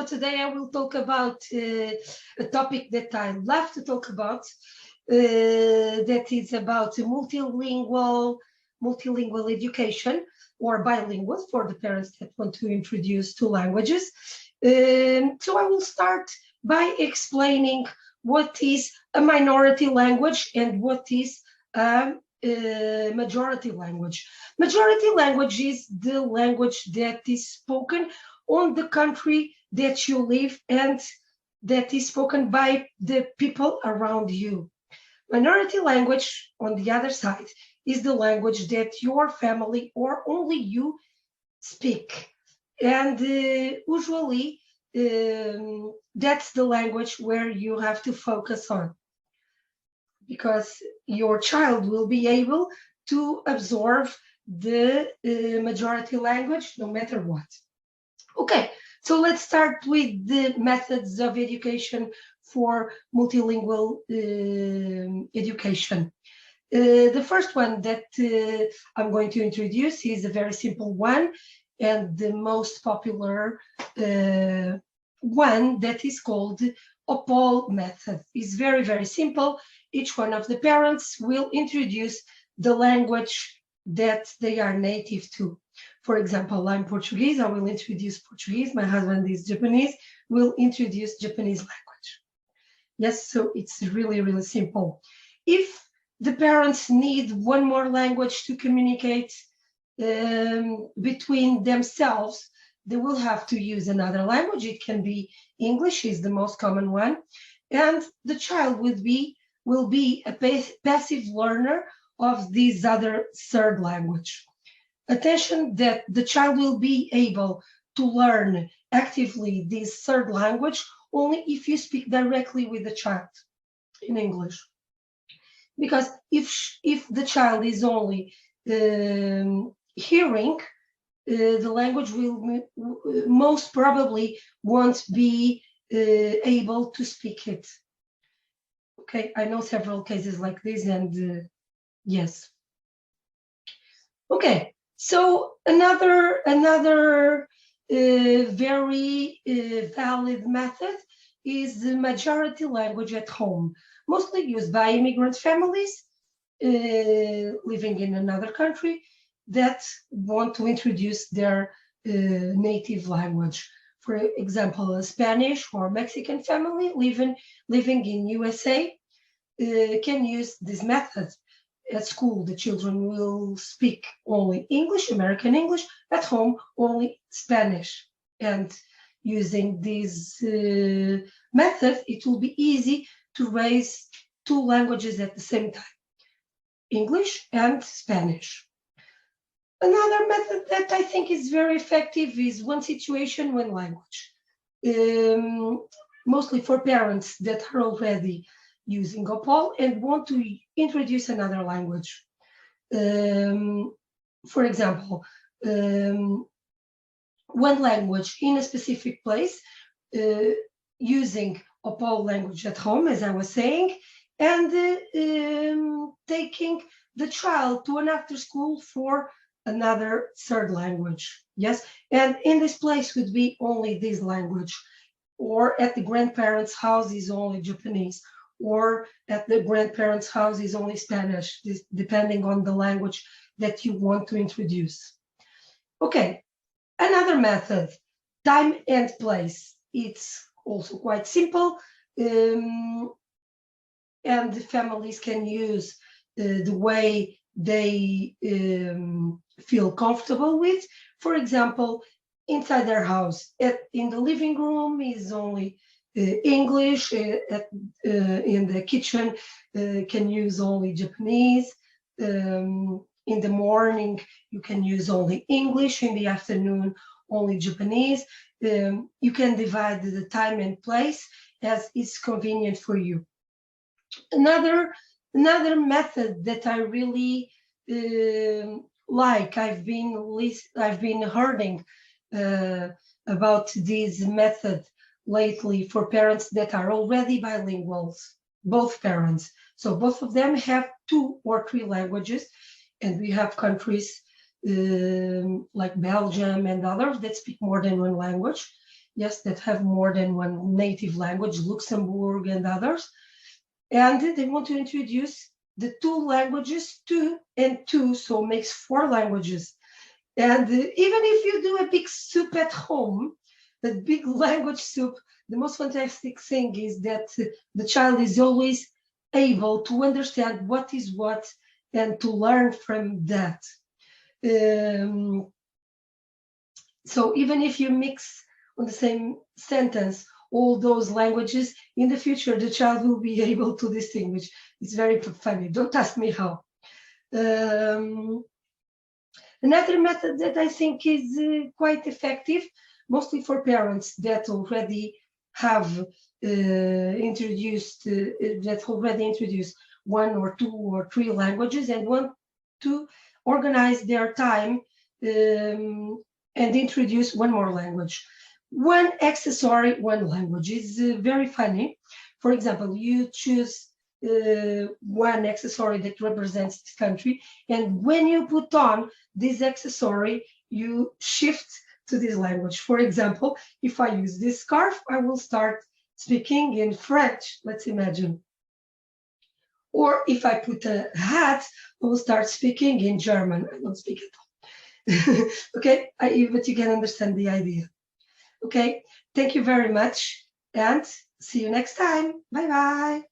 So today I will talk about a topic that I love to talk about, that is about multilingual education, or bilingual for the parents that want to introduce two languages. So I will start by explaining what is a minority language and what is a majority language. Majority language is the language that is spoken on the country that you live and that is spoken by the people around you. Minority language, on the other side, is the language that your family or only you speak. And usually, that's the language where you have to focus on, because your child will be able to absorb the majority language no matter what. Okay, so let's start with the methods of education for multilingual education. The first one that I'm going to introduce is a very simple one and the most popular one, that is called Opal Method. It's very, very simple. Each one of the parents will introduce the language that they are native to. For example, I'm Portuguese, I will introduce Portuguese. My husband is Japanese, will introduce Japanese language. Yes, so it's really, really simple. If the parents need one more language to communicate between themselves, they will have to use another language. It can be English, is the most common one, and the child will be a passive learner of this other third language. Attention that the child will be able to learn actively this third language only if you speak directly with the child in English. Because if the child is only hearing, the language will most probably won't be able to speak it. Okay, I know several cases like this, and yes. Okay, so another very valid method is the majority language at home, mostly used by immigrant families living in another country that want to introduce their native language. For example, a Spanish or Mexican family living in USA can use this method. At school, the children will speak only English, American English. At home, only Spanish. And using this method, it will be easy to raise two languages at the same time, English and Spanish. Another method that I think is very effective is one situation, one language. Mostly for parents that are already using Opal and want to introduce another language. For example, one language in a specific place, using Opal language at home, as I was saying, and taking the child to an after school for another third language. Yes, and in this place would be only this language, or at the grandparents' house is only Japanese, or at the grandparents' house is only Spanish, depending on the language that you want to introduce. Okay, another method, time and place. It's also quite simple, and the families can use the way they feel comfortable with. For example, inside their house, in the living room is only English, in the kitchen can use only Japanese, in the morning you can use only English, in the afternoon only Japanese. You can divide the time and place as is convenient for you. Another method that I really like, I've been hearing about this method lately for parents that are already bilinguals, both parents. So both of them have 2 or 3 languages, and we have countries like Belgium and others that speak more than one language. yes, that have more than one native language, Luxembourg and others. And they want to introduce the two languages, two and two, so makes four languages. And even if you do a big soup at home, that big language soup, the most fantastic thing is that the child is always able to understand what is what and to learn from that. So even if you mix on the same sentence all those languages, in the future, the child will be able to distinguish. It's very funny. Don't ask me how. Another method that I think is quite effective, mostly for parents that already have introduced one or two or three languages and want to organize their time and introduce one more language. One accessory, one language is very funny. For example, you choose one accessory that represents this country, and when you put on this accessory, you shift to this language. For example, if I use this scarf, I will start speaking in French, let's imagine. Or if I put a hat, I will start speaking in German. I don't speak at all. Okay, but you can understand the idea. Okay, thank you very much and see you next time. Bye-bye.